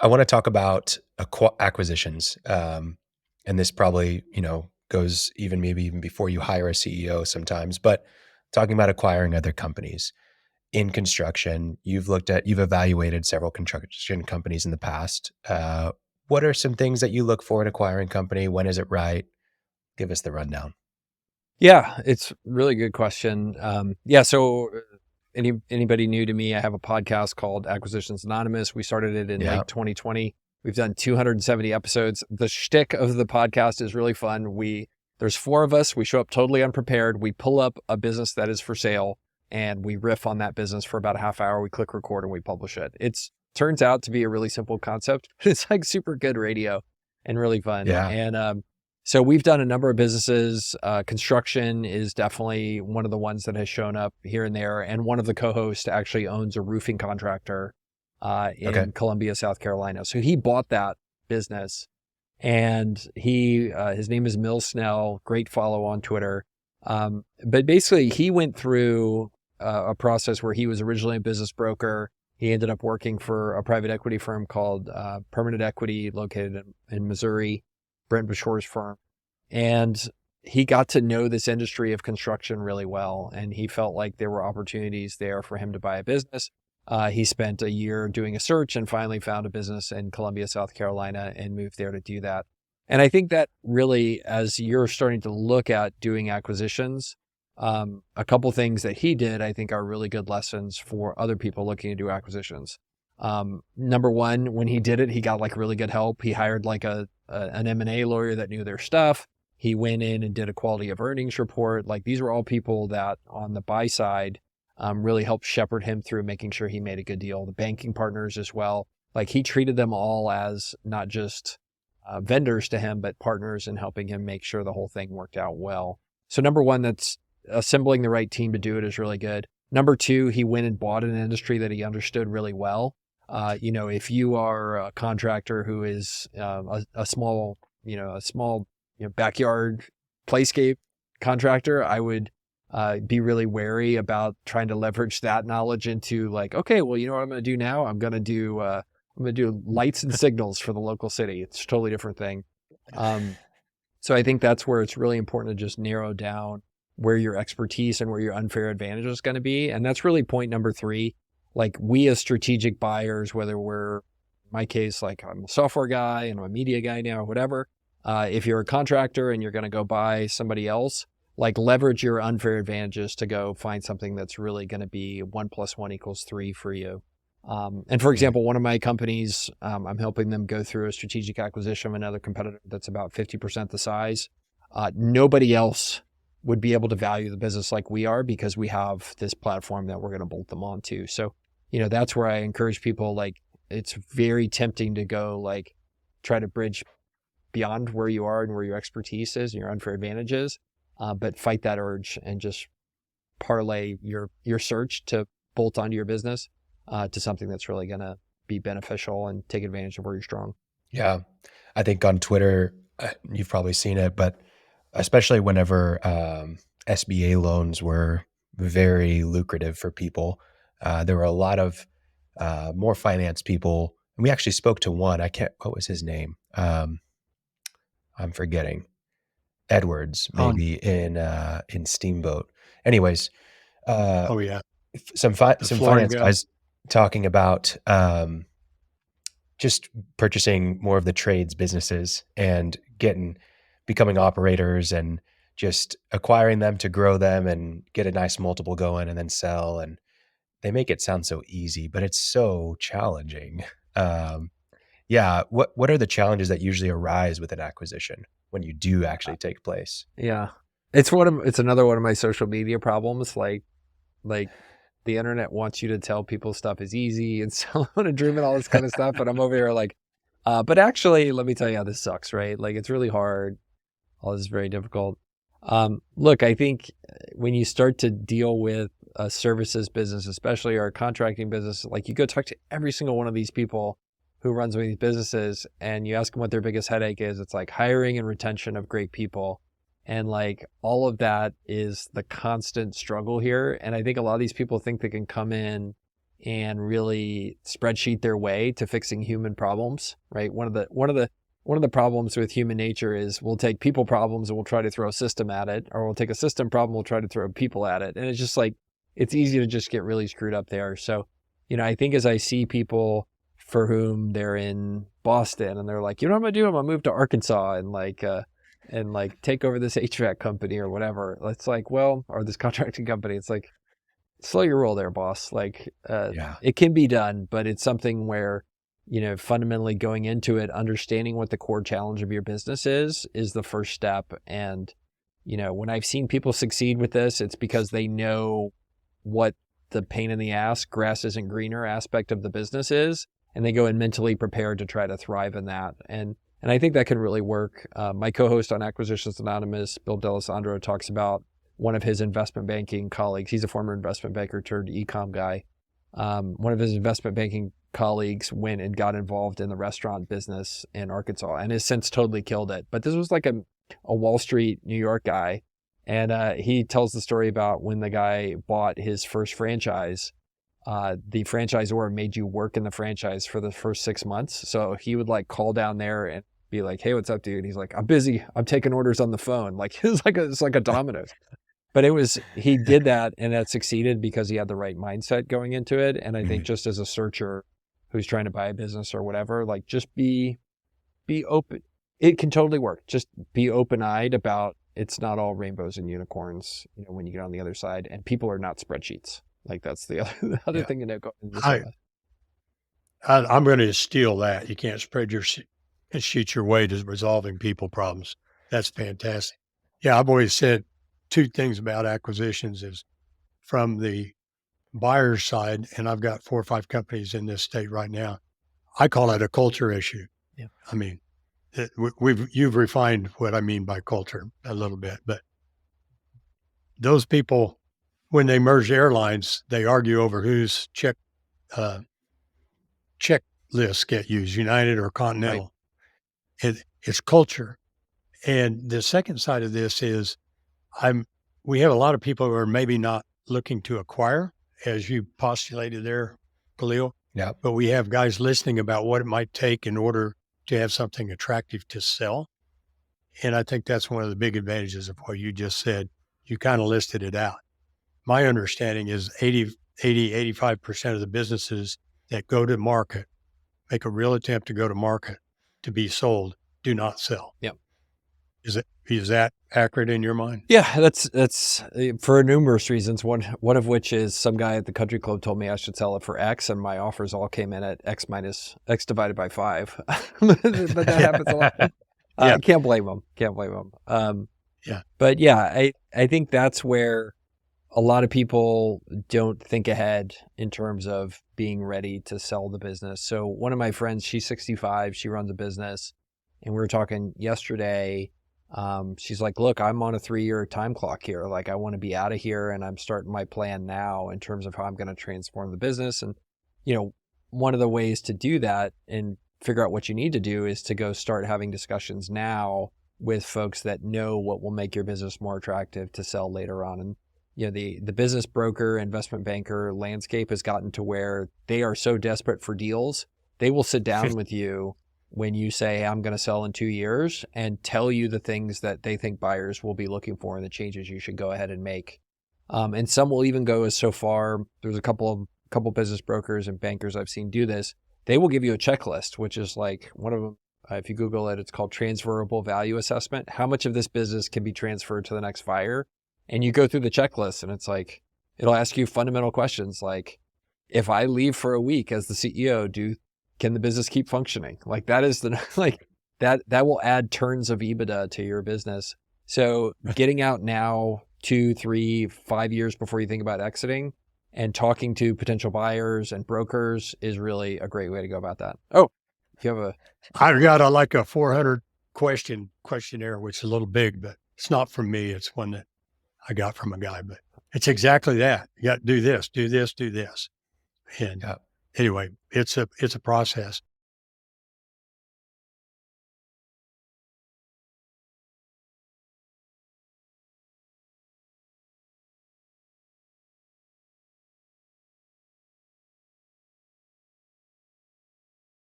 I want to talk about acquisitions. And this probably, goes maybe even before you hire a CEO sometimes, but talking about acquiring other companies in construction, you've evaluated several construction companies in the past. What are some things that you look for in acquiring company? When is it right? Give us the rundown. Yeah, it's a really good question. So anybody new to me, I have a podcast called Acquisitions Anonymous. We started it in Yeah. late 2020. We've done 270 episodes. The shtick of the podcast is really fun. There's four of us. We show up totally unprepared. We pull up a business that is for sale and we riff on that business for about a half hour. We click record and we publish it. It's turns out to be a really simple concept. It's like super good radio and really fun. Yeah. So we've done a number of businesses. Construction is definitely one of the ones that has shown up here and there. And one of the co-hosts actually owns a roofing contractor Okay. in Columbia, South Carolina. So he bought that business, and his name is Mill Snell. Great follow on Twitter. But basically, he went through a process where he was originally a business broker. He ended up working for a private equity firm called Permanent Equity, located in Missouri. Brent Bashor's firm. And he got to know this industry of construction really well. And he felt like there were opportunities there for him to buy a business. He spent a year doing a search and finally found a business in Columbia, South Carolina, and moved there to do that. And I think that really, as you're starting to look at doing acquisitions, a couple things that he did, I think are really good lessons for other people looking to do acquisitions. Number one, when he did it, he got like really good help. He hired like an M&A lawyer that knew their stuff. He went in and did a quality of earnings report. Like these were all people that on the buy side really helped shepherd him through making sure he made a good deal. The banking partners as well. Like he treated them all as not just vendors to him, but partners in helping him make sure the whole thing worked out well. So number one, that's assembling the right team to do it is really good. Number two, he went and bought an industry that he understood really well. If you are a contractor who is a small backyard playscape contractor, I would be really wary about trying to leverage that knowledge into like, okay, well, you know what I'm going to do now? I'm going to do lights and signals for the local city. It's a totally different thing. So I think that's where it's really important to just narrow down where your expertise and where your unfair advantage is going to be. And that's really point number three. Like we as strategic buyers, whether we're, in my case, like I'm a software guy and I'm a media guy now, whatever. If you're a contractor and you're going to go buy somebody else, like leverage your unfair advantages to go find something that's really going to be 1 + 1 = 3 for you. And for example, one of my companies, I'm helping them go through a strategic acquisition of another competitor that's about 50% the size. Nobody else would be able to value the business like we are because we have this platform that we're going to bolt them onto. So, that's where I encourage people, like, it's very tempting to go like try to bridge beyond where you are and where your expertise is and your unfair advantages, but fight that urge and just parlay your search to bolt onto your business to something that's really going to be beneficial and take advantage of where you're strong. Yeah. I think on Twitter, you've probably seen it, but especially whenever SBA loans were very lucrative for people, there were a lot of more finance people. And we actually spoke to one. What was his name? I'm forgetting. Edwards, Oh, maybe in Steamboat. Anyways, oh yeah. some The flooring finance guy. guys talking about just purchasing more of the trades businesses and becoming operators and just acquiring them to grow them and get a nice multiple going and then sell. And they make it sound so easy, but it's so challenging. Yeah. What are the challenges that usually arise with an acquisition when you do actually take place? Yeah. It's another one of my social media problems. Like the internet wants you to tell people stuff is easy and sell on a dream and all this kind of stuff. And I'm over here like, but actually, let me tell you how this sucks, right? Like it's really hard. All this is very difficult. Look, I think when you start to deal with a services business, especially our contracting business, like you go talk to every single one of these people who runs one of these businesses and you ask them what their biggest headache is. It's like hiring and retention of great people. And like all of that is the constant struggle here. And I think a lot of these people think they can come in and really spreadsheet their way to fixing human problems, right? One of the problems with human nature is we'll take people problems and we'll try to throw a system at it, or we'll take a system problem, we'll try to throw people at it. And it's just like, it's easy to just get really screwed up there. So, I think as I see people for whom they're in Boston and they're like, you know what I'm gonna do? I'm gonna move to Arkansas and take over this HVAC company or whatever. It's like, well, or this contracting company. It's like, slow your roll there, boss. Like, Yeah. it can be done, but it's something where, fundamentally going into it, understanding what the core challenge of your business is the first step. And, when I've seen people succeed with this, it's because they know what the pain in the ass, grass isn't greener aspect of the business is, and they go in mentally prepared to try to thrive in that. And I think that can really work. My co-host on Acquisitions Anonymous, Bill D'Alessandro, talks about one of his investment banking colleagues. He's a former investment banker turned e-com guy. One of his investment banking colleagues went and got involved in the restaurant business in Arkansas and has since totally killed it. But this was like a Wall Street, New York guy. And he tells the story about when the guy bought his first franchise, the franchisor made you work in the franchise for the first 6 months. So he would like call down there and be like, hey, what's up, dude? And he's like, I'm busy. I'm taking orders on the phone. Like, it's like a Domino's. But he did that and that succeeded because he had the right mindset going into it. And I think just as a searcher who's trying to buy a business or whatever, like just be open. It can totally work. Just be open-eyed about it's not all rainbows and unicorns, when you get on the other side, and people are not spreadsheets. Like that's the other thing to know. I'm going to steal that. You can't spread your sheet your way to resolving people problems. That's fantastic. Yeah, I've always said two things about acquisitions is from the buyer's side, and I've got 4 or 5 companies in this state right now. I call it a culture issue. Yeah. I mean, you've refined what I mean by culture a little bit, but those people, when they merge airlines, they argue over whose checklist get used, United or Continental. Right. It's culture. And the second side of this is we have a lot of people who are maybe not looking to acquire, as you postulated there, Khalil. Yeah. But we have guys listening about what it might take in order to have something attractive to sell. And I think that's one of the big advantages of what you just said. You kind of listed it out. My understanding is 85% of the businesses that go to market, make a real attempt to go to market to be sold, do not sell. Yep. Is that accurate in your mind? Yeah, that's for numerous reasons. One of which is some guy at the country club told me I should sell it for X, and my offers all came in at X minus X divided by 5. But that happens a lot. Yeah. Can't blame them. Yeah. But yeah, I think that's where a lot of people don't think ahead in terms of being ready to sell the business. So one of my friends, she's 65, she runs a business, and we were talking yesterday. She's like, look, I'm on a 3-year time clock here. Like I want to be out of here and I'm starting my plan now in terms of how I'm going to transform the business. And, one of the ways to do that and figure out what you need to do is to go start having discussions now with folks that know what will make your business more attractive to sell later on. And, the business broker, investment banker landscape has gotten to where they are so desperate for deals. They will sit down with you when you say, I'm going to sell in 2 years, and tell you the things that they think buyers will be looking for and the changes you should go ahead and make. And some will even go as so far. There's a couple business brokers and bankers I've seen do this. They will give you a checklist, which is like one of them. If you Google it, it's called transferable value assessment. How much of this business can be transferred to the next buyer? And you go through the checklist and it's like, it'll ask you fundamental questions like, if I leave for a week as the CEO, can the business keep functioning? Like that is that will add turns of EBITDA to your business. So getting out now 2, 3, 5 years before you think about exiting and talking to potential buyers and brokers is really a great way to go about that. Oh, if you have I've got a 400 questionnaire, which is a little big, but it's not from me. It's one that I got from a guy, but it's exactly that. You got to do this, do this, do this. And anyway, it's a process.